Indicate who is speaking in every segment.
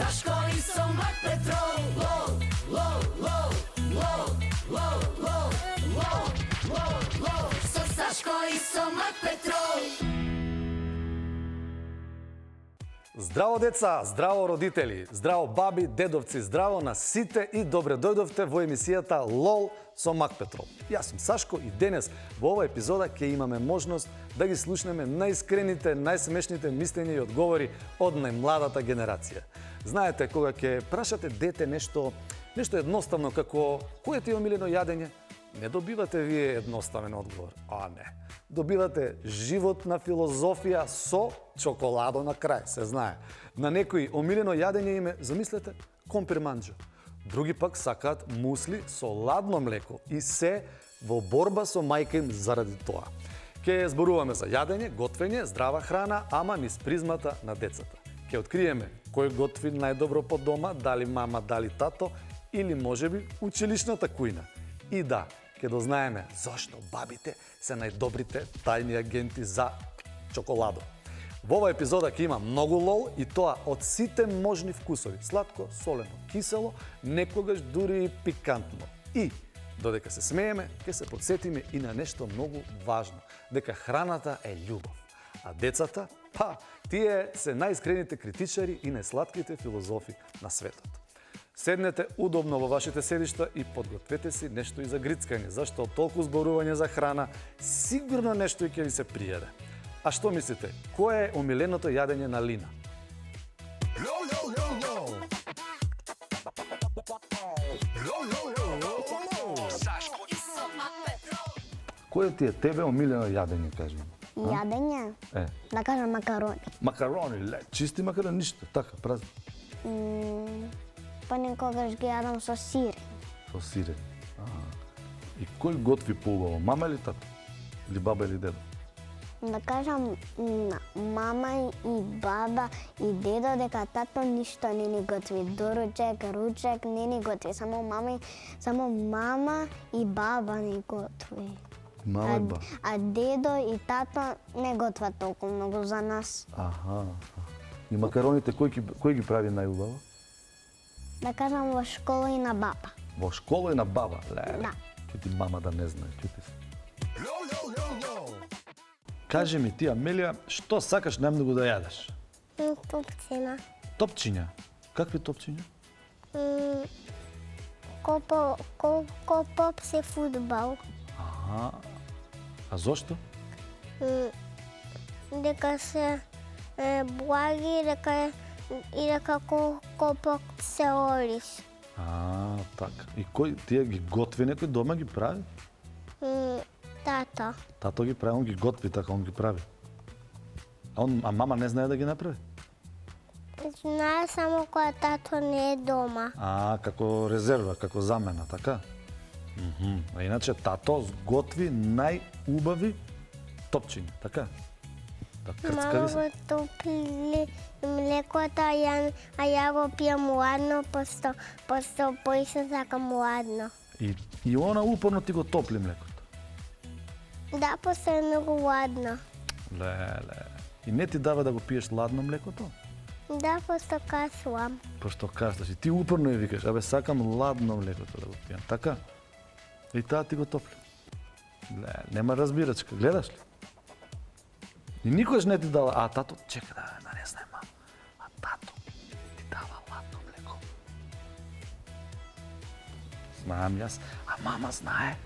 Speaker 1: Сашко и Сомак Петрол. Лол, лол, лол, лол, лол, лол, лол, лол, лол. Со Сашко и Сомак Петрол.
Speaker 2: Здраво деца, здраво родители, здраво баби, дедовци, здраво на сите и добре дојдовте во емисијата LOL со Мак Петрол. Јас сум Сашко и денес во оваа епизода ќе имаме можност да ги слушнеме најискрените, најсмешните мислења и одговори од најмладата генерација. Знаете, кога ќе прашате дете нешто едноставно како кој ти е омилено јадење, не добивате вие едноставен одговор, не. Добивате животна филозофија со чоколадо на крај, се знае. На некои омилено јадење име, замислете, компир манџо. Други пак сакаат мусли со ладно млеко и се во борба со мајка им заради тоа. Ке зборуваме за јадење, готвење, здрава храна, ама низ призмата на децата. Ке откриеме кој готви најдобро по дома, дали мама, дали тато, или можеби училишната кујна. И да, ке дознаеме зошто бабите се најдобрите тајни агенти за чоколадо. Во оваа епизода ќе има многу лол и тоа од сите можни вкусови. Сладко, солено, кисело, некогаш дури и пикантно. И, додека се смееме, ќе се подсетиме и на нешто многу важно. Дека храната е љубов. А децата, тие се најискрените критичари и најсладките филозофи на светот. Седнете удобно во вашите седишта и подгответе си нешто и за грицкање, зашто од толку зборување за храна, сигурно нешто и ќе ви се пријаде. А што мислите, кое е омиленото јадење на Лина? Кое ти е тебе омилено јадење, кажи?
Speaker 3: Јадење? Да кажам макарони.
Speaker 2: Макарони, чисти макарони, ништо, така, празни.
Speaker 3: Понекогаш ги јадам со сире.
Speaker 2: Со сире. И кој готви поубаво, мама или тато? Или баба или дедо?
Speaker 3: Да кажам мама и баба и дедо, дека тато ништо не ни готви. Доручек, ручек не ни готви. Само мама и баба ни готви.
Speaker 2: Мама и баба.
Speaker 3: А дедо и тато не готват толку многу за нас.
Speaker 2: И макароните кој ги прави најубаво?
Speaker 3: Да кажам во школа и на баба.
Speaker 2: Во школа и на баба?
Speaker 3: Да.
Speaker 2: Чути мама да не знае, чути се. Кажи ми ти, Амелија, што сакаш најмногу да јадеш?
Speaker 3: Топчина.
Speaker 2: Топчиња? Какви топчиња?
Speaker 3: Ко попсе фудбал.
Speaker 2: А зошто?
Speaker 3: Дека се благи, дека ко се ориш.
Speaker 2: Така. И кој тие ги готви некој дома ги прави?
Speaker 3: Тато.
Speaker 2: Тато ги прави, он ги готви така, он ги прави. А мама не знае да ги направи?
Speaker 3: Знае само кога тато не е дома.
Speaker 2: Како резерва, како замена, така? А иначе тато готви најубави топчиња, така?
Speaker 3: Мама го топли млекото, а ја го пијам ладно, посто поише сакам ладно.
Speaker 2: И она упорно ти го топли млекото?
Speaker 3: Да, посто е многу ладно.
Speaker 2: Леле. И не ти дава да го пиеш ладно млекото?
Speaker 3: Да, посто каслам.
Speaker 2: Пошто каслаш и ти упорно ја викаш, сакам ладно млекото да го пијам, така? И таа ти го топли. Нема разбирачка, гледаш ли? И никош не ти дава, тато, чека да не знае мама, тато ти дава ладно млеко. Знаем јас, мама знае?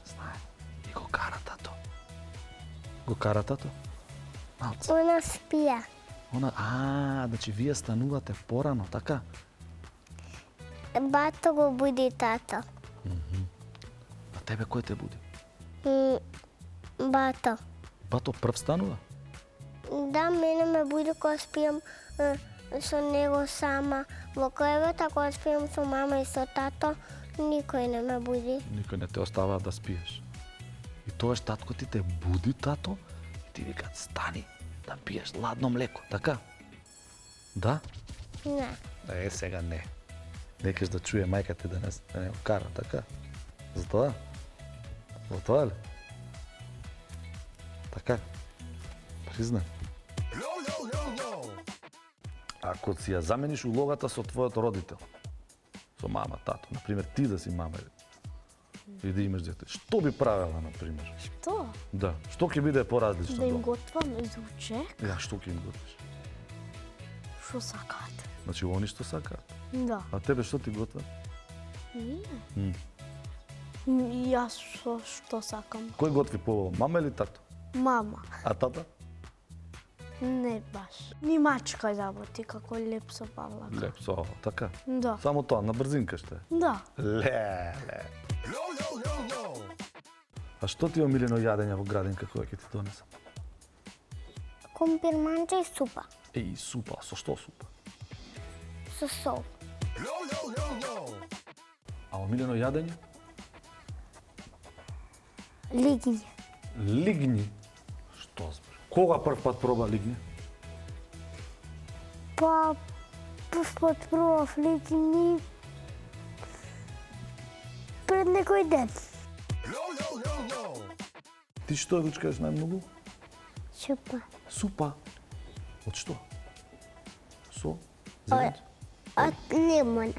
Speaker 2: Знае. И го кара тато. Го кара тато? Малце.
Speaker 3: Она спија.
Speaker 2: Значи вие станувате порано, така?
Speaker 3: Бато го буди тато.
Speaker 2: А тебе кој те буди?
Speaker 3: Бато.
Speaker 2: Бато прв станува?
Speaker 3: Да, мене ме буди кога спијам со него сама во кревета, кога спијам со мама и со тато, никој не ме буди.
Speaker 2: Никој не те остава да спиеш. И тоаш татко ти те буди, тато, и ти викат стани да пиеш ладно млеко, така? Да?
Speaker 3: Не.
Speaker 2: Сега не. Некаш да чуе мајка ти да не кара, така? Затоа? Затоа ли? Така? Признам. Ако си ја замениш улогата со твојот родител, со мама, тато, например, ти да си мама и да имаш дете, што би правела, например?
Speaker 4: Што?
Speaker 2: Да, што ќе биде поразлично?
Speaker 4: Да им
Speaker 2: дома?
Speaker 4: готвам изучек,
Speaker 2: Ја, што ќе им готвиш?
Speaker 4: што сакаат.
Speaker 2: Значи, они што сакаат.
Speaker 4: Да.
Speaker 2: А тебе што ти готват?
Speaker 4: Ние. Јас што сакам.
Speaker 2: Кој готви поволно, мама или тато?
Speaker 4: Мама.
Speaker 2: А тата?
Speaker 4: Не баш. Ни мачка работи како Лепсо Павлака.
Speaker 2: Лепсо, така?
Speaker 4: Да.
Speaker 2: Само тоа, на брзинка што е.
Speaker 4: Да.
Speaker 2: Леле. А што ти е омилено јадење во градинка која ќе ти донесам?
Speaker 3: Компир манче и супа.
Speaker 2: Еј, супа, со што супа?
Speaker 3: Со сол.
Speaker 2: А омилено јадење?
Speaker 3: Лигиње.
Speaker 2: Лигни. Што збор? Кога прв пат проба лигни?
Speaker 3: Па, прв пат пробав лигиње пред некој ден.
Speaker 2: Ти што ручкаш најмногу?
Speaker 3: Супа.
Speaker 2: Супа. Од што? Со? Зеленче?
Speaker 3: Од лимон.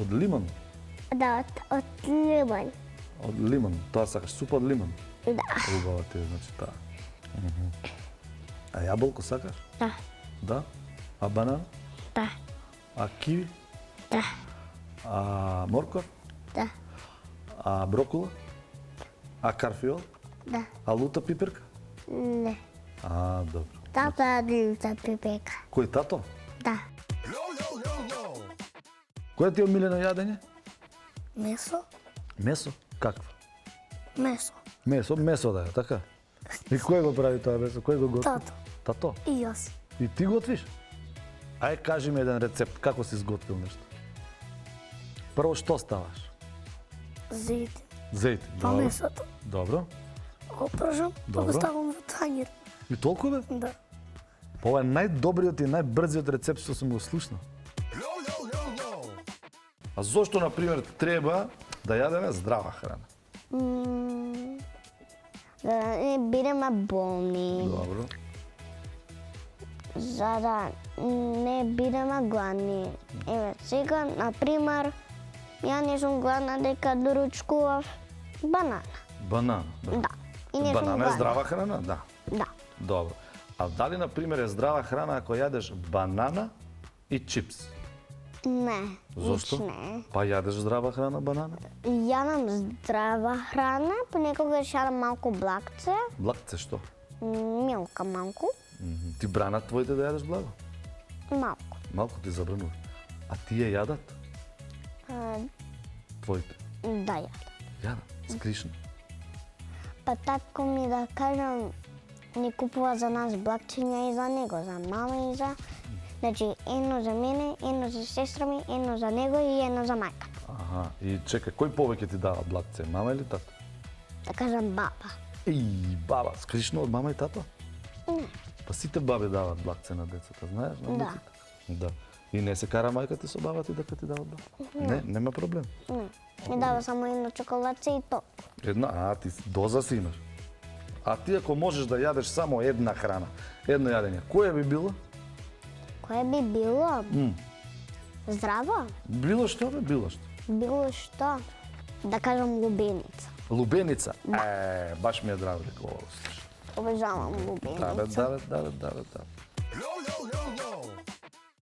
Speaker 2: Од лимон?
Speaker 3: Да, од лимон.
Speaker 2: Од лимон. Тоа сакаш, супа од лимон?
Speaker 3: Да.
Speaker 2: Убава ти е, значи таа. А јаболко сакаш?
Speaker 3: Да.
Speaker 2: Да? А банан?
Speaker 3: Да.
Speaker 2: А киви?
Speaker 3: Да.
Speaker 2: А морков?
Speaker 3: Да.
Speaker 2: А брокула? А карфиол?
Speaker 3: Да.
Speaker 2: А лута пиперка?
Speaker 3: Не.
Speaker 2: А, добро.
Speaker 3: Тато е за пипека.
Speaker 2: Кој тато?
Speaker 3: Да.
Speaker 2: Кој ти е омилено јадење?
Speaker 3: Месо?
Speaker 2: Месо? Какво?
Speaker 3: Месо.
Speaker 2: Месо да е, така? И кој го прави тоа месо? Кој го готви?
Speaker 3: Тато.
Speaker 2: Тато?
Speaker 3: И јас.
Speaker 2: И ти готвиш? Ај, кажи ми еден рецепт, како си изготвил нешто. Прво што ставаш?
Speaker 3: Зејте.
Speaker 2: Зејт.
Speaker 3: Па
Speaker 2: Добро.
Speaker 3: месото.
Speaker 2: Добро.
Speaker 3: Го пržам, па
Speaker 2: Добро.
Speaker 3: го ставам во тањер.
Speaker 2: И толку бе?
Speaker 3: Да.
Speaker 2: Па ова е најдобриот и најбрзиот рецепт што сум го слушнал. А зошто, например, треба да јадеме здрава храна?
Speaker 3: Да не бидеме болни,
Speaker 2: Добро.
Speaker 3: за да не бидеме гладни. Еве, сега, например, ја не сум гладна дека доручкував банана.
Speaker 2: Банана.
Speaker 3: Да. И не сум
Speaker 2: Банана е
Speaker 3: гладна.
Speaker 2: здрава храна? Да.
Speaker 3: Да.
Speaker 2: Добро. А дали, например, е здрава храна ако јадеш банана и чипс?
Speaker 3: Не.
Speaker 2: Зошто?
Speaker 3: Не.
Speaker 2: Па јадеш здрава храна банана?
Speaker 3: Јадам здрава храна, понекогаш јадам малку блакце,
Speaker 2: Блакце што?
Speaker 3: милка малку,
Speaker 2: Ти бранат твоите да јадеш благо?
Speaker 3: малку.
Speaker 2: Малку ти забранува. А тие јадат?
Speaker 3: А,
Speaker 2: Твоите?
Speaker 3: да јадам.
Speaker 2: Јадат. Скришно.
Speaker 3: Па татко ми да кажам, ни купува за нас блакчиња и за него, за мама и за... Значи, едно за мене, едно за сестра ми, едно за него и едно за мајка.
Speaker 2: Аха. И чекај, кој повеќе ти дава блакце? Мама или тато?
Speaker 3: Да кажам баба.
Speaker 2: И баба, скришно од мама и тато?
Speaker 3: Не.
Speaker 2: Па сите баби дават блакце на децата, знаеш? На
Speaker 3: Да.
Speaker 2: децата? Да. И не се кара мајка ти со баба ти дека ти дава блакце? Не, нема проблем.
Speaker 3: Не. Ми дава само едно чоколадце и то.
Speaker 2: Една, ти доза си имаш. А ти ако можеш да јадеш само една храна, едно јадење, која би било?
Speaker 3: Кое би било? Здраво?
Speaker 2: Било што бе, било што.
Speaker 3: Било што? Да кажам лубеница.
Speaker 2: Лубеница? Баш ми е драго дека ова го слушам.
Speaker 3: Обожавам
Speaker 2: Да, бе,
Speaker 3: лубеница.
Speaker 2: да.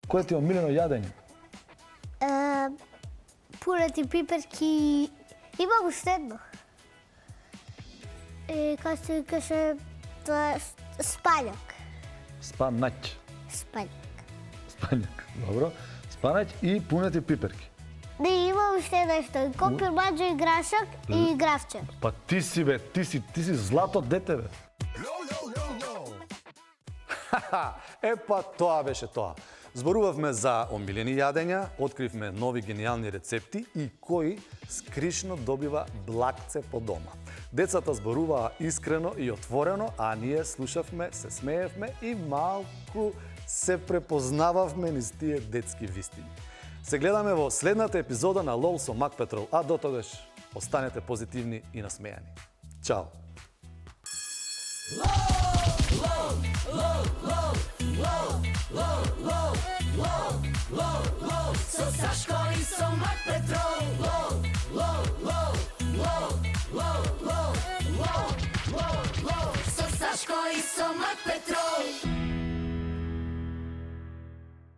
Speaker 2: Кој ти е омилено јадење?
Speaker 3: Пурети пиперки има уште едно. Како се викаше, тоа е спањак.
Speaker 2: Спанаќ.
Speaker 3: Спањак.
Speaker 2: Спањак. Добро. Спанаќ и пунети пиперки.
Speaker 3: Да, има уште нешто. Компир маџо и грашак и гравче.
Speaker 2: Па ти си бе, ти си злато дете бе. Епа тоа беше тоа. Зборувавме за омилени јадења, откривме нови гениални рецепти и кој скришно добива блакце по дома. Децата зборуваа искрено и отворено, а ние слушавме, се смеевме и малку се препознававме низ тие детски вистини. Се гледаме во следната епизода на LOL со Мак Петрол, а до тогаш останете позитивни и насмејани. Чао!
Speaker 1: Low, low, low, low, low, low, low. и со Мак Петрол. Лол, лол, лол, лол, лол, лол, лол, лол, лол. Со Сашко и со Мак Петрол.